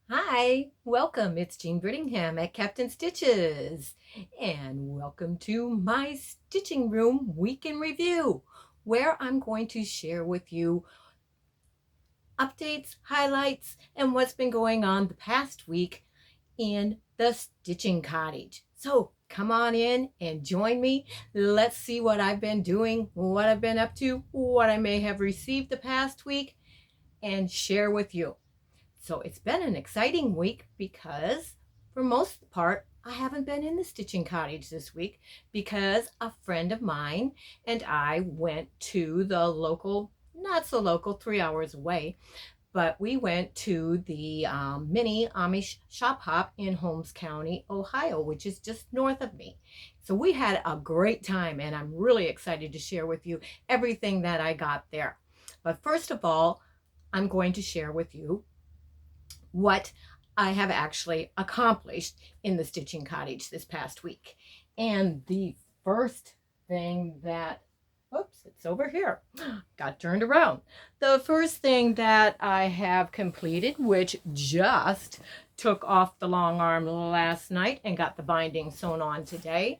Hi, welcome. It's Jean Brittingham at Captain Stitches, and welcome to my stitching room week in review, where I'm going to share with you updates, highlights, and what's been going on the past week in the stitching cottage. So come on in and join me. Let's see what I've been doing, what I've been up to, what I may have received the past week, and share with you. So it's been an exciting week because for most of the part, I haven't been in the stitching cottage this week because a friend of mine and I went to the local, not so local, 3 hours away, but we went to the Mini Amish Shop Hop in Holmes County, Ohio, which is just north of me. So we had a great time, and I'm really excited to share with you everything that I got there. But first of all, I'm going to share with you what I have actually accomplished in the stitching cottage this past week. And the first thing that, oops, it's over here, got turned around. The first thing that I have completed, which just took off the long arm last night and got the binding sewn on today,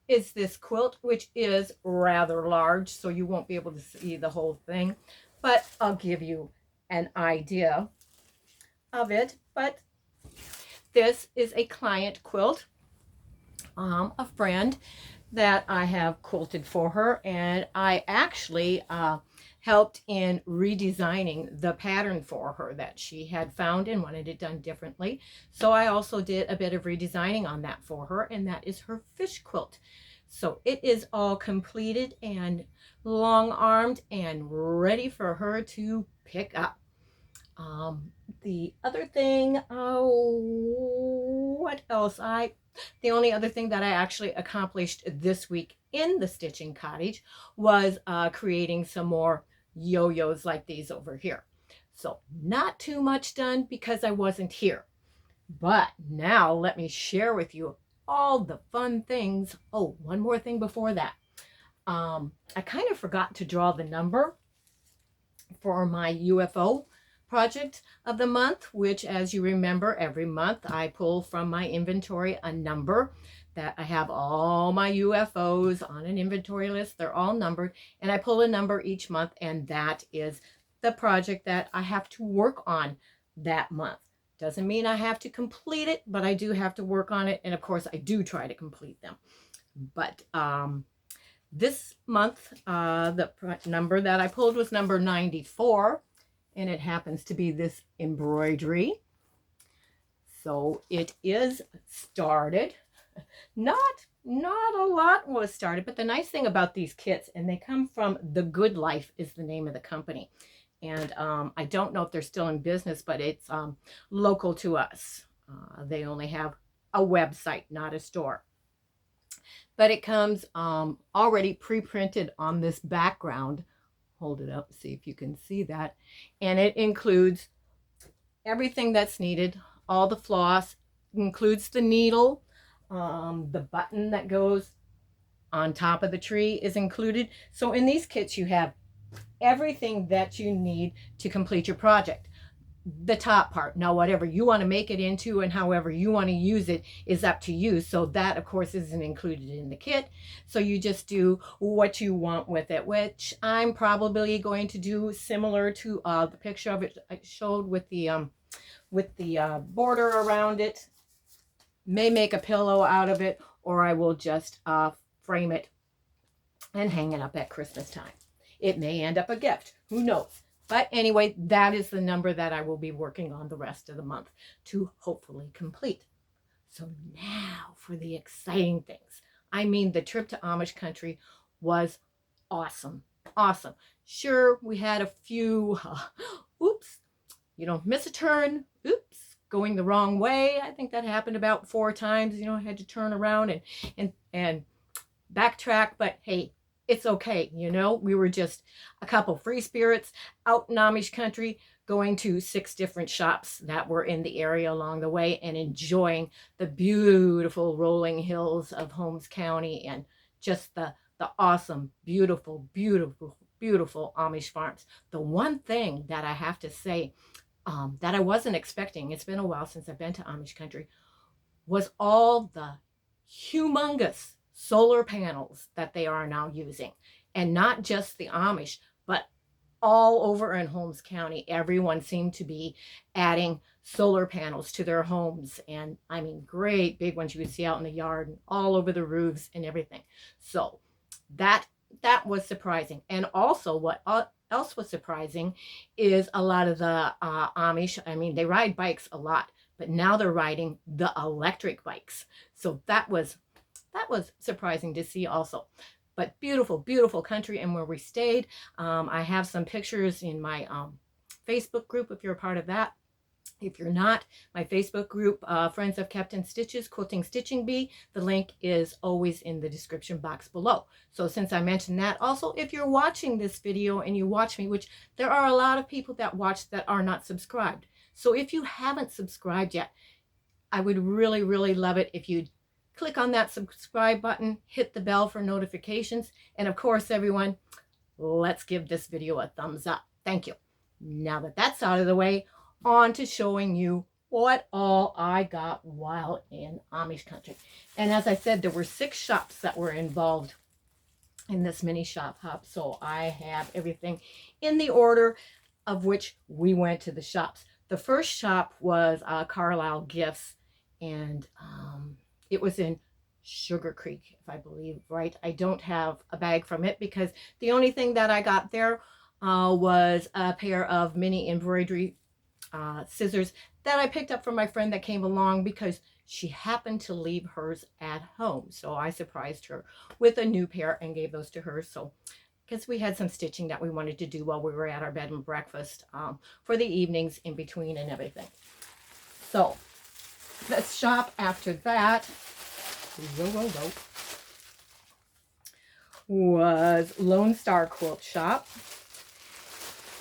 is this quilt, which is rather large, so you won't be able to see the whole thing, but I'll give you an idea of it. But this is a client quilt, a friend that I have quilted for her, and I actually helped in redesigning the pattern for her that she had found and wanted it done differently. So I also did a bit of redesigning on that for her, and that is her fish quilt. So it is all completed and long-armed and ready for her to pick up. The other thing, what else? The only other thing that I actually accomplished this week in the stitching cottage was creating some more yo-yos like these over here. So not too much done because I wasn't here. But now let me share with you all the fun things. Oh, one more thing before that. I kind of forgot to draw the number for my UFO project of the month, which, as you remember, every month I pull from my inventory a number that I have all my UFOs on an inventory list. They're all numbered, and I pull a number each month, and that is the project that I have to work on that month. Doesn't mean I have to complete it, but I do have to work on it, and of course I do try to complete them. But this month, the number that I pulled was number 94, and it happens to be this embroidery. So it is started. Not a lot was started, but the nice thing about these kits, and they come from The Good Life is the name of the company. And I don't know if they're still in business, but it's local to us. They only have a website, not a store. But it comes already pre-printed on this background. Hold it up, see if you can see that. And it includes everything that's needed, all the floss, includes the needle, the button that goes on top of the tree is included. So in these kits, you have everything that you need to complete your project. The top part, now whatever you want to make it into and however you want to use it is up to you. So that of course isn't included in the kit, so you just do what you want with it, which I'm probably going to do similar to the picture of it I showed with the border around it. May make a pillow out of it, or I will just frame it and hang it up at Christmas time. It may end up a gift, who knows. But anyway, that is the number that I will be working on the rest of the month to hopefully complete. So now for the exciting things. I mean, the trip to Amish Country was awesome. Awesome. Sure, we had a few, oops, miss a turn, oops, going the wrong way. I think that happened about 4 times. I had to turn around and backtrack, but hey, it's okay. We were just a couple free spirits out in Amish country going to 6 different shops that were in the area along the way and enjoying the beautiful rolling hills of Holmes County and just the awesome, beautiful, beautiful, beautiful Amish farms. The one thing that I have to say, that I wasn't expecting, it's been a while since I've been to Amish Country, was all the humongous solar panels that they are now using. And not just the Amish, but all over in Holmes County, everyone seemed to be adding solar panels to their homes. And I mean, great big ones you would see out in the yard and all over the roofs and everything. So that was surprising. And also what else was surprising is a lot of the Amish, I mean, they ride bikes a lot, but now they're riding the electric bikes. So that was surprising to see also. But beautiful, beautiful country. And where we stayed, I have some pictures in my Facebook group if you're a part of that. If you're not, my Facebook group, Friends of Captain Stitches, Quilting Stitching Bee, the link is always in the description box below. So since I mentioned that, also, if you're watching this video and you watch me, which there are a lot of people that watch that are not subscribed. So if you haven't subscribed yet, I would really, really love it if you'd click on that subscribe button, hit the bell for notifications, and of course, everyone, let's give this video a thumbs up. Thank you. Now that that's out of the way, on to showing you what all I got while in Amish Country. And as I said, there were 6 shops that were involved in this mini shop hop, so I have everything in the order of which we went to the shops. The first shop was Carlisle Gifts, and it was in Sugar Creek, if I believe right. I don't have a bag from it because the only thing that I got there was a pair of mini embroidery scissors that I picked up from my friend that came along because she happened to leave hers at home. So I surprised her with a new pair and gave those to her. So because we had some stitching that we wanted to do while we were at our bed and breakfast for the evenings in between and everything. So the shop after that was Lone Star Quilt Shop.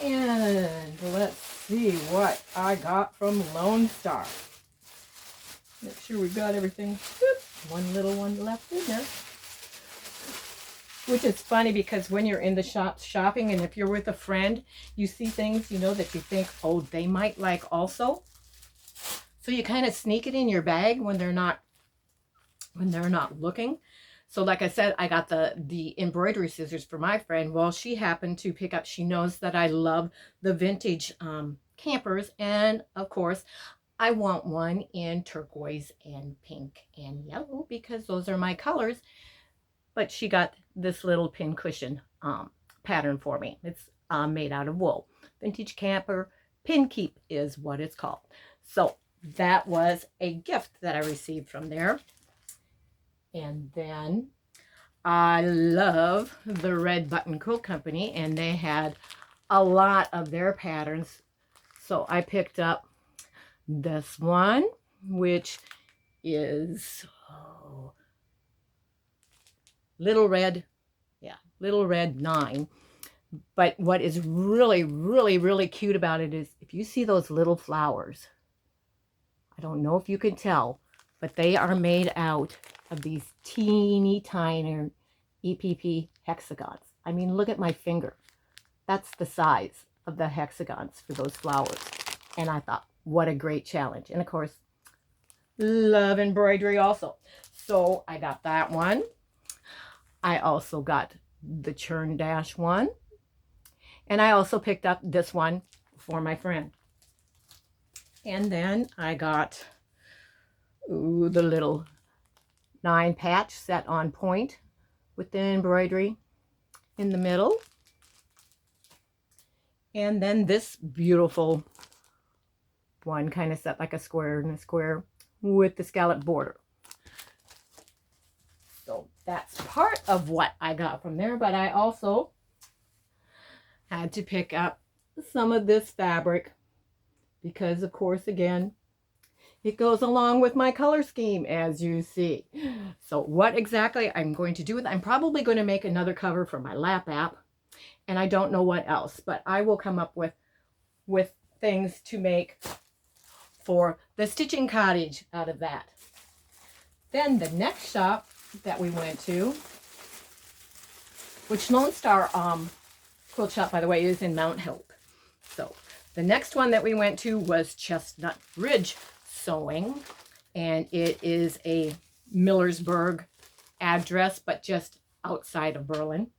And let's see what I got from Lone Star. Make sure we got everything. One little one left in there. Which is funny because when you're in the shop shopping and if you're with a friend, you see things, you know, that you think, oh, they might like also. So you kind of sneak it in your bag when they're not looking. So like I said, I got the embroidery scissors for my friend. Well, she happened to pick up, she knows that I love the vintage campers. And of course, I want one in turquoise and pink and yellow because those are my colors. But she got this little pin cushion pattern for me. It's made out of wool. Vintage camper pin keep is what it's called. So that was a gift that I received from there. And then I love the Red Button Quilt Company, and they had a lot of their patterns. So I picked up this one, which is Little Red 9. But what is really, really, really cute about it is if you see those little flowers, I don't know if you can tell, but they are made out of these teeny tiny EPP hexagons. I mean, look at my finger. That's the size of the hexagons for those flowers. And I thought, what a great challenge. And of course, love embroidery also. So I got that one. I also got the Churn Dash one. And I also picked up this one for my friend. And then I got the little 9 patch set on point with the embroidery in the middle. And then this beautiful one, kind of set like a square and a square with the scallop border. So that's part of what I got from there, but I also had to pick up some of this fabric because, of course, again, it goes along with my color scheme, as you see. So what exactly I'm going to do with it, I'm probably going to make another cover for my lap app, and I don't know what else, but I will come up with things to make for the stitching cottage out of that. Then the next shop that we went to, which Lone Star Quilt Shop, by the way, is in Mount Hope. So The next one that we went to was Chestnut Ridge Sewing, and it is a Millersburg address, but just outside of Berlin.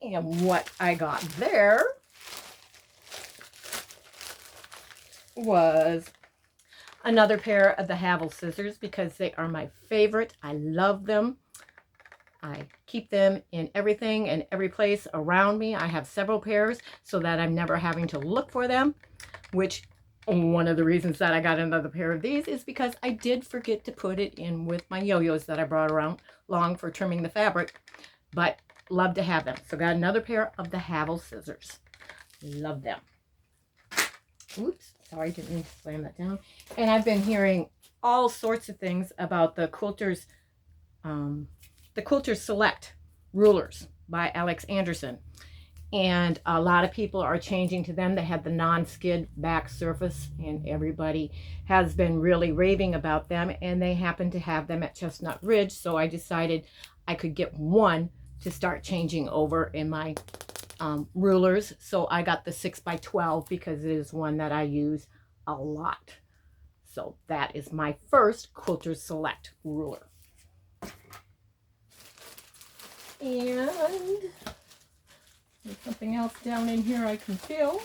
And what I got there was another pair of the Havel scissors because they are my favorite. I love them. I keep them in everything and every place around me. I have several pairs so that I'm never having to look for them, which one of the reasons that I got another pair of these is because I did forget to put it in with my yo-yos that I brought around along for trimming the fabric, but love to have them. So got another pair of the Havel scissors. Love them. Oops, sorry, didn't mean to slam that down. And I've been hearing all sorts of things about the Quilters, the Quilter Select rulers by Alex Anderson. And a lot of people are changing to them. They have the non-skid back surface, and everybody has been really raving about them. And they happen to have them at Chestnut Ridge, so I decided I could get one to start changing over in my rulers. So I got the 6x12 because it is one that I use a lot. So that is my first Quilter Select ruler. And there's something else down in here I can feel.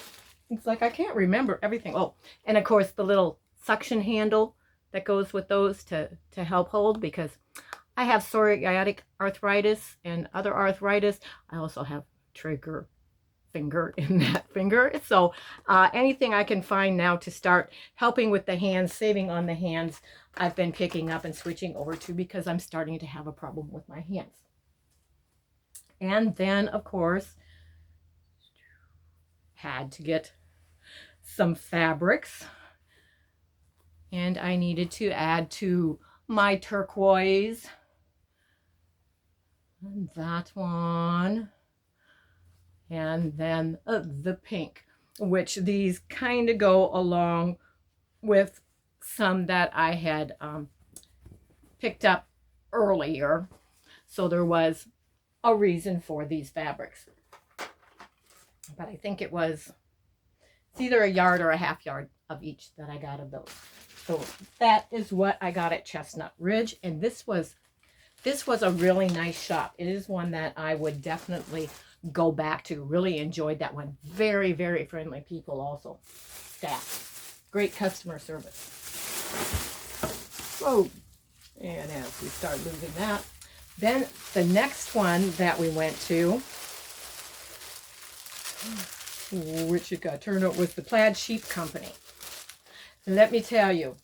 It's like I can't remember everything. Oh, and of course the little suction handle that goes with those to help hold, because I have psoriatic arthritis and other arthritis. I also have trigger finger in that finger. So anything I can find now to start helping with the hands, saving on the hands, I've been picking up and switching over to because I'm starting to have a problem with my hands. And then, of course, had to get some fabrics. And I needed to add to my turquoise. And that one. And then the pink, which these kind of go along with some that I had picked up earlier. So there was a reason for these fabrics. But I think it's either a yard or a half yard of each that I got of those. So that is what I got at Chestnut Ridge. And this was a really nice shop. It is one that I would definitely go back to. Really enjoyed that one. Very, very friendly people also. Staff. Great customer service. Oh, and as we start losing that. Then the next one that we went to, which it got turned out, was the Plaid Sheep Company. Let me tell you,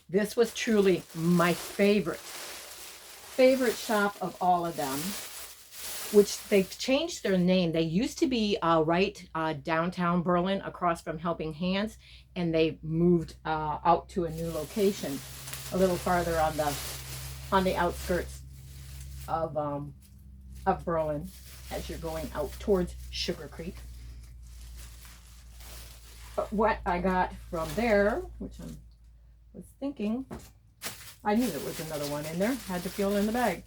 this was truly my favorite shop of all of them, which they've changed their name. They used to be right downtown Berlin across from Helping Hands, and they moved out to a new location a little farther on the outskirts of Berlin as you're going out towards Sugar Creek. But what I got from there, which I was thinking, I knew there was another one in there. Had to feel in the bag.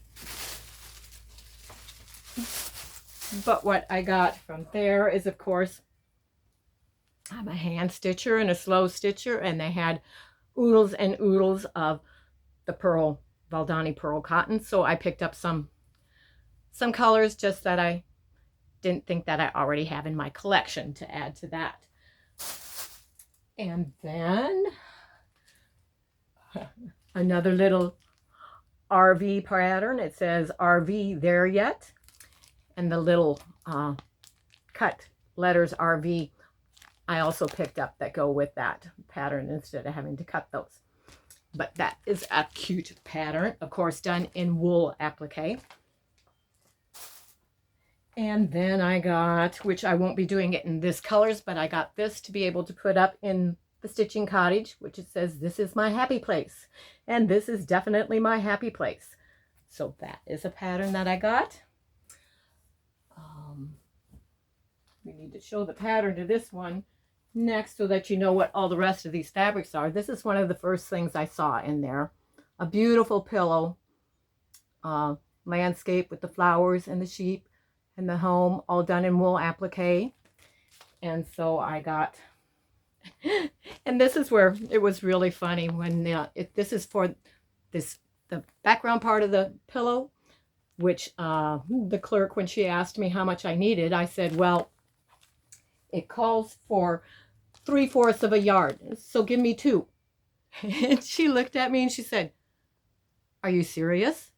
But what I got from there is, of course, I'm a hand stitcher and a slow stitcher, and they had oodles and oodles of the pearl, Valdani pearl cotton. So I picked up some colors just that I didn't think that I already have in my collection to add to that. And then another little RV pattern. It says RV there yet. And the little cut letters RV I also picked up that go with that pattern instead of having to cut those. But that is a cute pattern, of course, done in wool applique. And then I got, which I won't be doing it in this colors, but I got this to be able to put up in the Stitching Cottage, which it says, "This is my happy place." And this is definitely my happy place. So that is a pattern that I got. We need to show the pattern to this one next so that you know what all the rest of these fabrics are. This is one of the first things I saw in there. A beautiful pillow landscape with the flowers and the sheep and the home, all done in wool applique. And so I got, and this is where it was really funny when this is for the background part of the pillow, which the clerk, when she asked me how much I needed, I said, well, it calls for 3/4 of a yard, so give me 2. And she looked at me and she said, are you serious?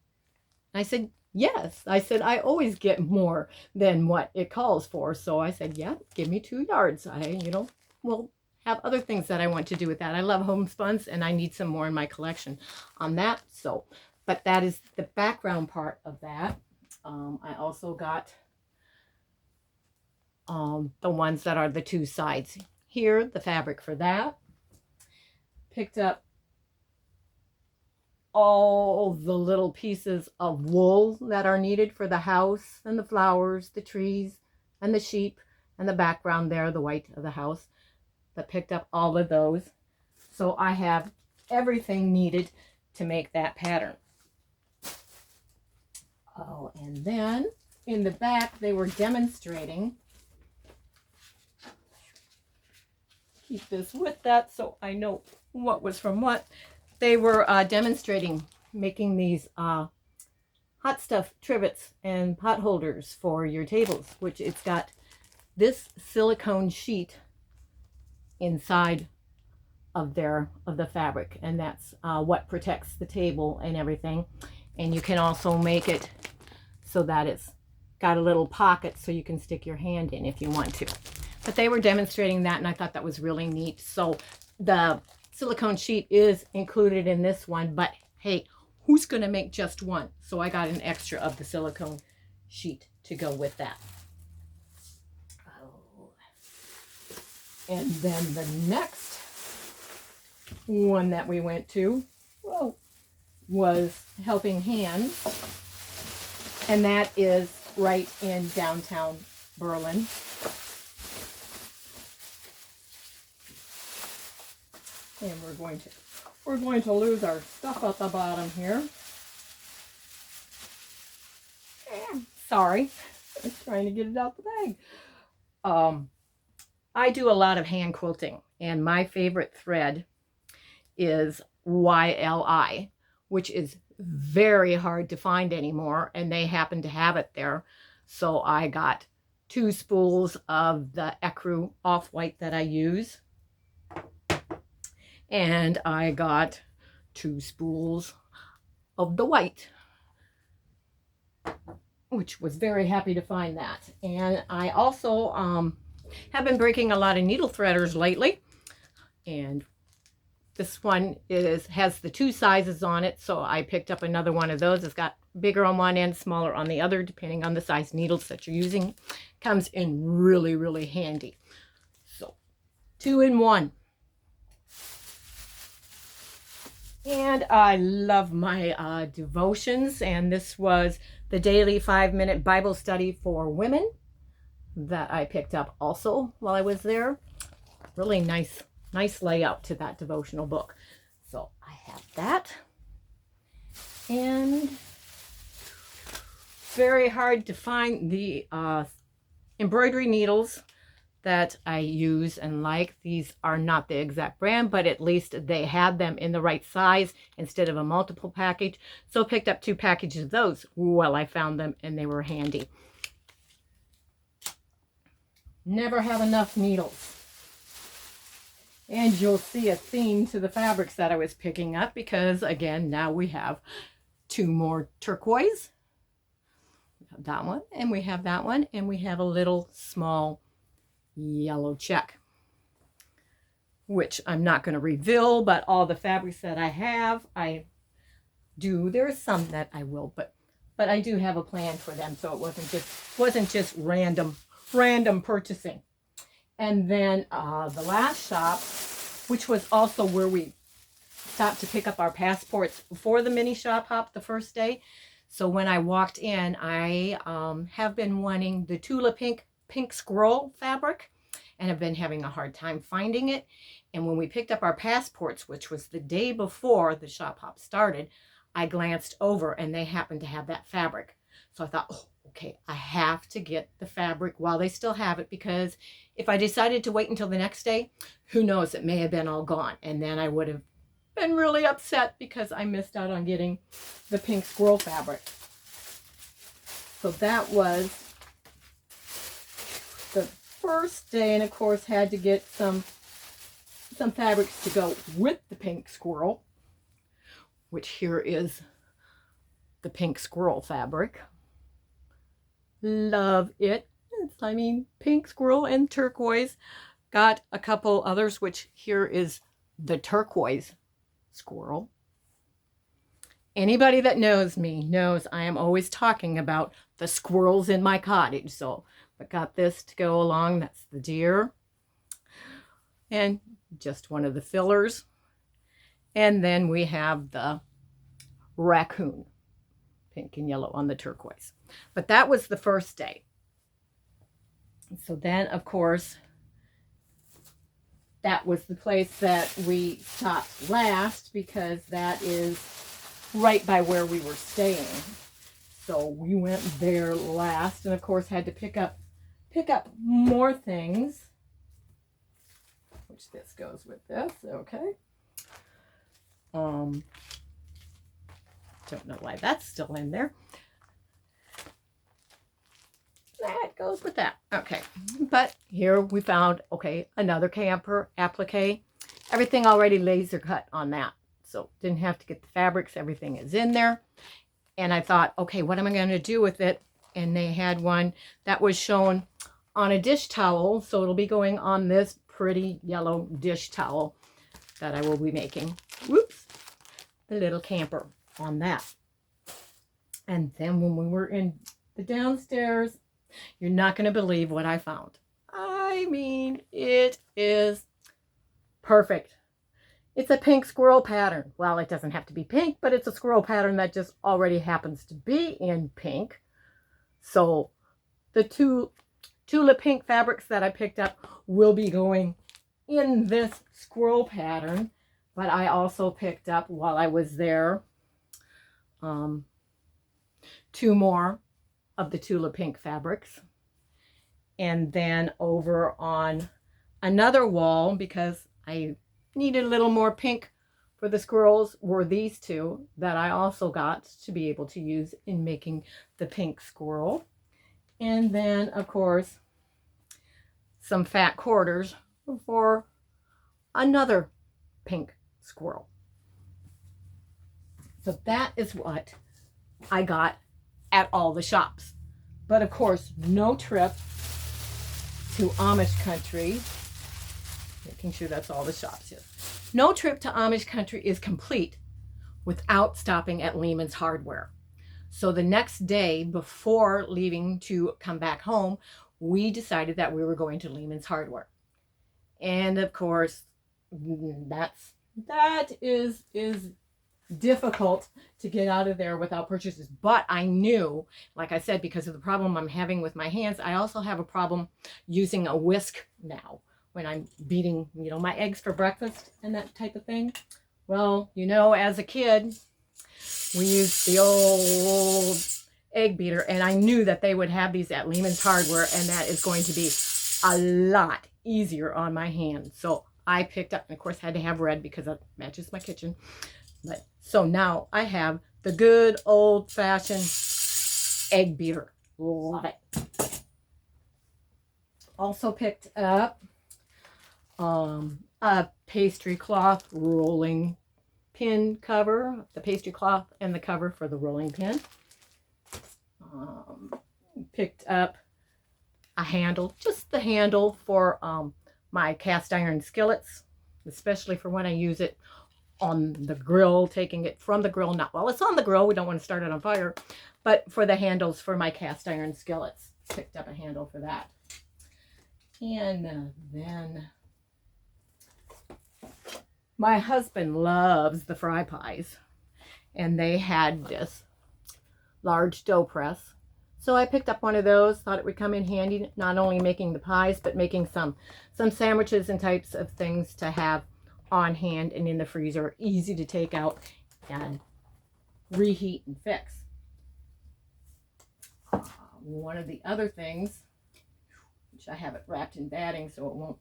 And I said, yes. I said, I always get more than what it calls for. So I said, yeah, give me 2 yards. Will have other things that I want to do with that. I love homespuns and I need some more in my collection on that. So, but that is the background part of that. I also got the ones that are the 2 sides. Here, the fabric for that. Picked up all the little pieces of wool that are needed for the house and the flowers, the trees, and the sheep, and the background there, the white of the house. But picked up all of those. So I have everything needed to make that pattern. Oh, and then in the back, they were demonstrating. Keep this with that so I know what was from what. They were demonstrating making these hot stuff trivets and pot holders for your tables, which it's got this silicone sheet inside of the fabric, and that's what protects the table and everything. And you can also make it so that it's got a little pocket so you can stick your hand in if you want to. But they were demonstrating that, and I thought that was really neat. So the silicone sheet is included in this one, but hey, who's going to make just one? So I got an extra of the silicone sheet to go with that. Oh. And then the next one that we went to was Helping Hands, and that is right in downtown Berlin. And we're going to lose our stuff at the bottom here. Sorry, I'm trying to get it out the bag. I do a lot of hand quilting, and my favorite thread is YLI, which is very hard to find anymore, and they happen to have it there. So I got 2 spools of the ecru off-white that I use. And I got 2 spools of the white, which was very happy to find that. And I also have been breaking a lot of needle threaders lately. And this one has the 2 sizes on it, so I picked up another one of those. It's got bigger on one end, smaller on the other, depending on the size needles that you're using. Comes in really, really handy. So 2 in 1. And I love my devotions, and this was the daily 5-minute Bible study for women that I picked up also while I was there. Really nice layout to that devotional book. So I have that. And very hard to find the embroidery needles that I use and like. These are not the exact brand, but at least they had them in the right size instead of a multiple package. So picked up 2 packages of those while I found them, and they were handy. Never have enough needles. And you'll see a theme to the fabrics that I was picking up, because again, now we have 2 more turquoise. We have that one, and we have that one, and we have a little small yellow check, which I'm not going to reveal, but all the fabrics that I have, I do. There's some that I will, but I do have a plan for them, so it wasn't just random purchasing. And then the last shop, which was also where we stopped to pick up our passports for the mini shop hop the first day. So when I walked in, I have been wanting the Tula pink scroll fabric, and have been having a hard time finding it. And when we picked up our passports, which was the day before the shop hop started, I glanced over and they happened to have that fabric. So I thought, oh, okay, I have to get the fabric while they still have it, because if I decided to wait until the next day, who knows, it may have been all gone. And then I would have been really upset because I missed out on getting the pink squirrel fabric. So that was the first day, and of course had to get some fabrics to go with the pink squirrel, which here is the pink squirrel fabric. Love it. I mean, pink squirrel and turquoise. Got a couple others, which here is the turquoise squirrel. Anybody that knows me knows I am always talking about the squirrels in my cottage. So I got this to go along. That's the deer. And just one of the fillers. And then we have the raccoon, pink and yellow on the turquoise. But that was the first day. So then, of course, that was the place that we stopped last, because that is right by where we were staying. So we went there last, and of course had to pick up more things, which this goes with this. Okay. Don't know why that's still in there. That goes with that. Okay. But here we found, okay, another camper applique. Everything already laser cut on that. So didn't have to get the fabrics. Everything is in there. And I thought, okay, what am I going to do with it? And they had one that was shown on a dish towel. So it'll be going on this pretty yellow dish towel that I will be making. Whoops. The little camper on that. And then when we were in the downstairs, you're not going to believe what I found. I mean, it is perfect. It's a pink squirrel pattern. Well, it doesn't have to be pink, but it's a squirrel pattern that just already happens to be in pink. So the two Tula pink fabrics that I picked up will be going in this squirrel pattern. But I also picked up, while I was there, 2 more of the Tula pink fabrics. And then over on another wall, because I needed a little more pink for the squirrels, were these 2 that I also got to be able to use in making the pink squirrel. And then, of course, some fat quarters for another pink squirrel. So that is what I got at all the shops. But of course, no trip to Amish Country. Making sure that's all the shops. Yes. No trip to Amish Country is complete without stopping at Lehman's Hardware. So the next day, before leaving to come back home, we decided that we were going to Lehman's Hardware. And of course, that is difficult to get out of there without purchases. But I knew, like I said, because of the problem I'm having with my hands, I also have a problem using a whisk now when I'm beating, my eggs for breakfast and that type of thing. Well, as a kid, we used the old egg beater, and I knew that they would have these at Lehman's Hardware, and that is going to be a lot easier on my hands. So I picked up, and of course had to have red because it matches my kitchen. But so now I have the good old-fashioned egg beater. Love it. Also picked up a pastry cloth rolling pin cover, the pastry cloth and the cover for the rolling pin. Picked up a handle, just the handle for my cast iron skillets, especially for when I use it on the grill, taking it from the grill, not while it's on the grill, we don't want to start it on fire, but for the handles for my cast iron skillets. Picked up a handle for that. And then my husband loves the fry pies, and they had this large dough press. So I picked up one of those, thought it would come in handy, not only making the pies, but making some sandwiches and types of things to have on hand and in the freezer, easy to take out and reheat and fix. One of the other things, which I have it wrapped in batting so it won't,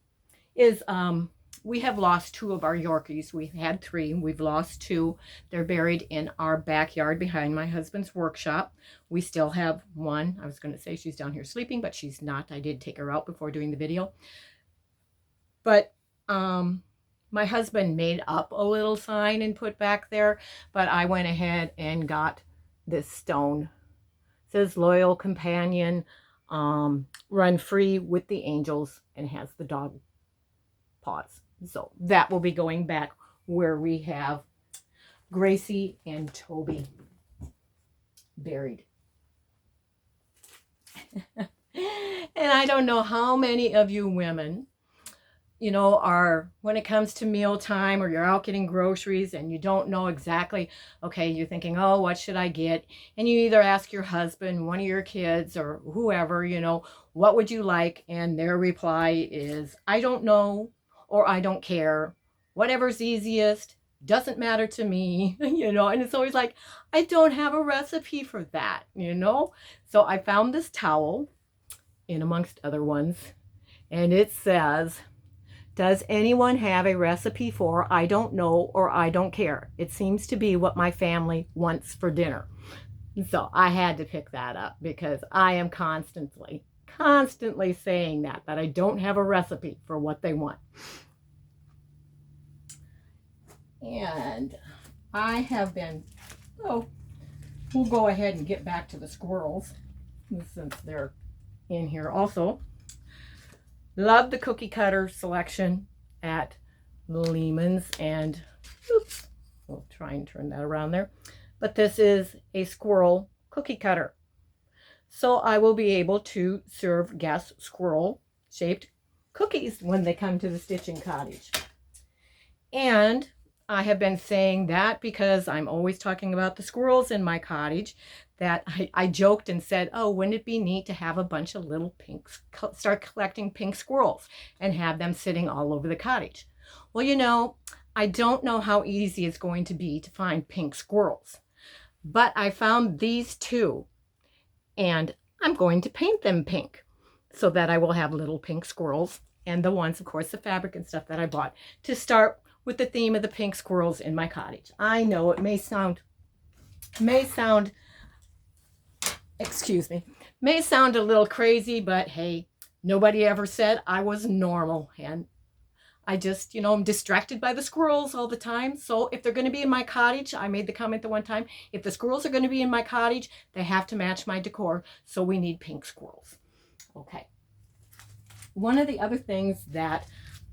is we have lost 2 of our Yorkies. We've had 3. We've lost 2. They're buried in our backyard behind my husband's workshop. We still have 1. I was going to say she's down here sleeping, but she's not. I did take her out before doing the video. But my husband made up a little sign and put back there, but I went ahead and got this stone. It says loyal companion, run free with the angels, and has the dog paws. So that will be going back where we have Gracie and Toby buried. And I don't know how many of you women, you know, are, when it comes to mealtime or you're out getting groceries and you don't know exactly, okay, you're thinking, oh, what should I get? And you either ask your husband, one of your kids, or whoever, you know, what would you like? And their reply is, I don't know, or I don't care. Whatever's easiest, doesn't matter to me, you know. And it's always like, I don't have a recipe for that, you know. So I found this towel, in amongst other ones, and it says, does anyone have a recipe for I don't know or I don't care? It seems to be what my family wants for dinner. So I had to pick that up because I am constantly saying that I don't have a recipe for what they want. And I have been, oh, we'll go ahead and get back to the squirrels since they're in here also. Love the cookie cutter selection at Lehman's, and oops, we'll try and turn that around there. But this is a squirrel cookie cutter. So I will be able to serve guests squirrel shaped cookies when they come to the Stitching Cottage. And I have been saying that because I'm always talking about the squirrels in my cottage, that I joked and said, oh, wouldn't it be neat to have a bunch of little pinks, start collecting pink squirrels and have them sitting all over the cottage. Well, you know, I don't know how easy it's going to be to find pink squirrels, but I found these 2 and I'm going to paint them pink so that I will have little pink squirrels, and the ones, of course, the fabric and stuff that I bought to start with the theme of the pink squirrels in my cottage. I know it may sound, excuse me, may sound a little crazy, but hey, nobody ever said I was normal. And I just, you know, I'm distracted by the squirrels all the time. So if they're going to be in my cottage, I made the comment the one time, if the squirrels are going to be in my cottage, they have to match my decor. So we need pink squirrels. Okay. One of the other things that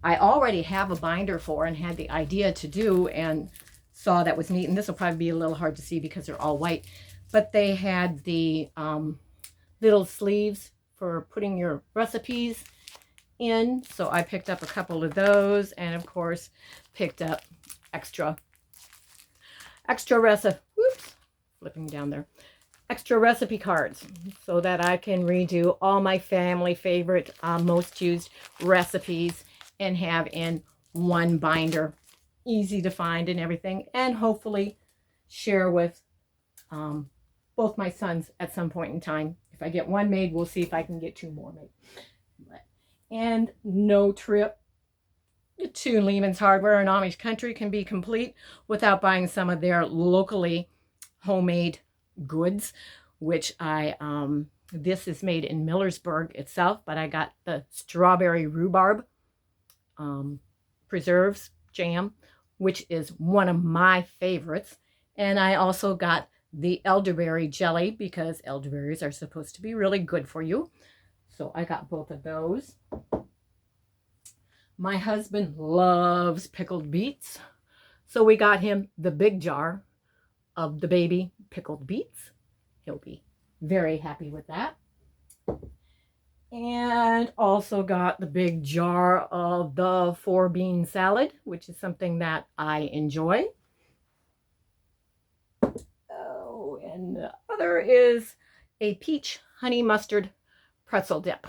I already have a binder for and had the idea to do and saw that was neat, and this will probably be a little hard to see because they're all white, but they had the little sleeves for putting your recipes in. So I picked up a couple of those, and of course picked up extra recipe, whoops, flipping down there, extra recipe cards so that I can redo all my family favorite most used recipes and have in one binder, easy to find and everything, and hopefully share with both my sons at some point in time. If I get one made, we'll see if I can get 2 more made. And no trip to Lehman's Hardware in Amish Country can be complete without buying some of their locally homemade goods, which this is made in Millersburg itself, but I got the strawberry rhubarb preserves jam, which is one of my favorites. And I also got the elderberry jelly because elderberries are supposed to be really good for you. So I got both of those. My husband loves pickled beets, so we got him the big jar of the baby pickled beets. He'll be very happy with that. And also got the big jar of the 4-bean salad, which is something that I enjoy. Oh, and the other is a peach honey mustard pretzel dip.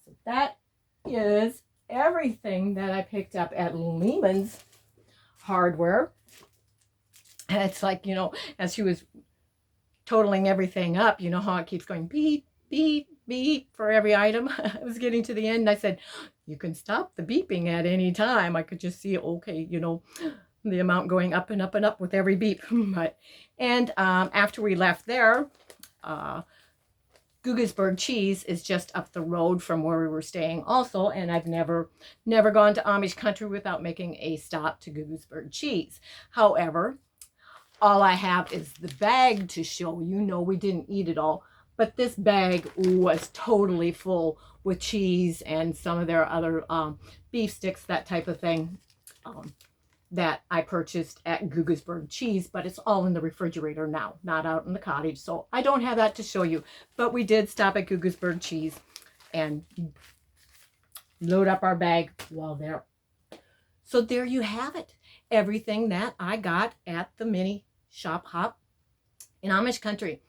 So that is everything that I picked up at Lehman's Hardware. And it's like, you know, as she was totaling everything up. You know how it keeps going beep, beep, beep for every item. I was getting to the end and I said, you can stop the beeping at any time. I could just see, okay, you know, the amount going up and up and up with every beep. And after we left there, Guggisberg cheese is just up the road from where we were staying also, and I've never gone to Amish Country without making a stop to Guggisberg cheese. However, all I have is the bag to show you. No, we didn't eat it all, but this bag was totally full with cheese and some of their other beef sticks, that type of thing, that I purchased at Guggisberg cheese, but it's all in the refrigerator now, not out in the cottage. So I don't have that to show you, but we did stop at Guggisberg cheese and load up our bag while there. So there you have it. Everything that I got at the Mini Shop Hop in Amish Country,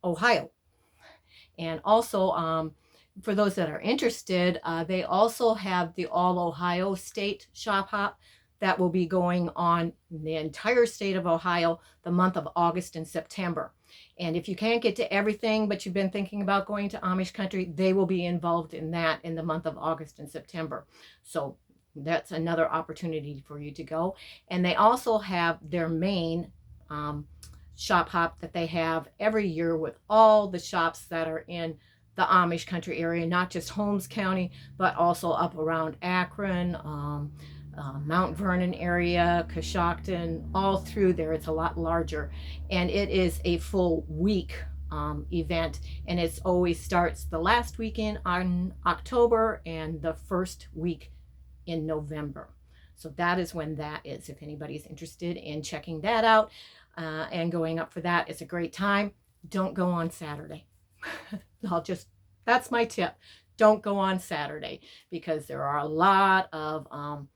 Ohio. And also, for those that are interested, they also have the All Ohio State Shop Hop that will be going on in the entire state of Ohio the month of August and September. And if you can't get to everything, but you've been thinking about going to Amish Country, they will be involved in that in the month of August and September. So that's another opportunity for you to go. And they also have their main shop hop that they have every year with all the shops that are in the Amish Country area, not just Holmes County, but also up around Akron, Mount Vernon area, Coshocton, all through there. It's a lot larger, and it is a full week event, and it always starts the last weekend on October and the first week in November. So that is when that is, if anybody's interested in checking that out and going up for that. It's a great time. Don't go on Saturday. That's my tip. Don't go on Saturday, because there are a lot of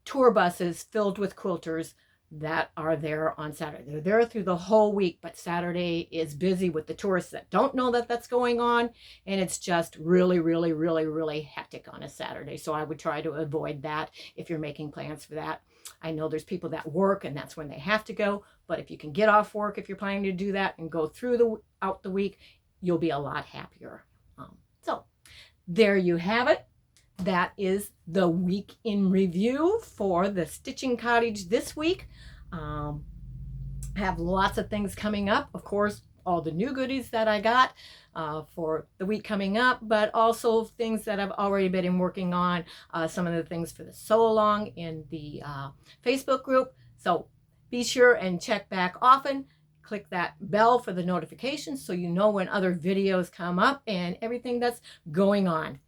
tour buses filled with quilters that are there on Saturday. They're there through the whole week, but Saturday is busy with the tourists that don't know that that's going on, and it's just really, really, really, really hectic on a Saturday. So I would try to avoid that if you're making plans for that. I know there's people that work and that's when they have to go, but if you can get off work, if you're planning to do that and go throughout the week, you'll be a lot happier. So there you have it. That is the week in review for the Stitching Cottage this week. Have lots of things coming up. Of course, all the new goodies that I got for the week coming up, but also things that I've already been working on. Some of the things for the sew along in the Facebook group. So be sure and check back often. Click that bell for the notifications so you know when other videos come up and everything that's going on.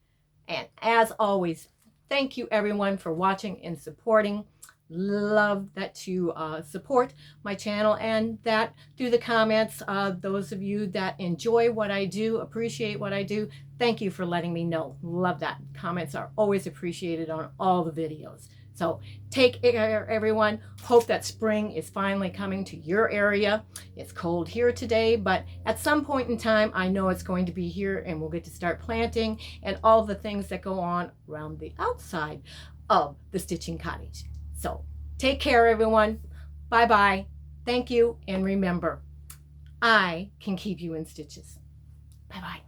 And as always, thank you everyone for watching and supporting. Love that you support my channel and that through the comments, those of you that enjoy what I do, appreciate what I do, thank you for letting me know. Love that. Comments are always appreciated on all the videos. So take care, everyone. Hope that spring is finally coming to your area. It's cold here today, but at some point in time, I know it's going to be here and we'll get to start planting and all the things that go on around the outside of the Stitching Cottage. So take care, everyone. Bye-bye. Thank you. And remember, I can keep you in stitches. Bye-bye.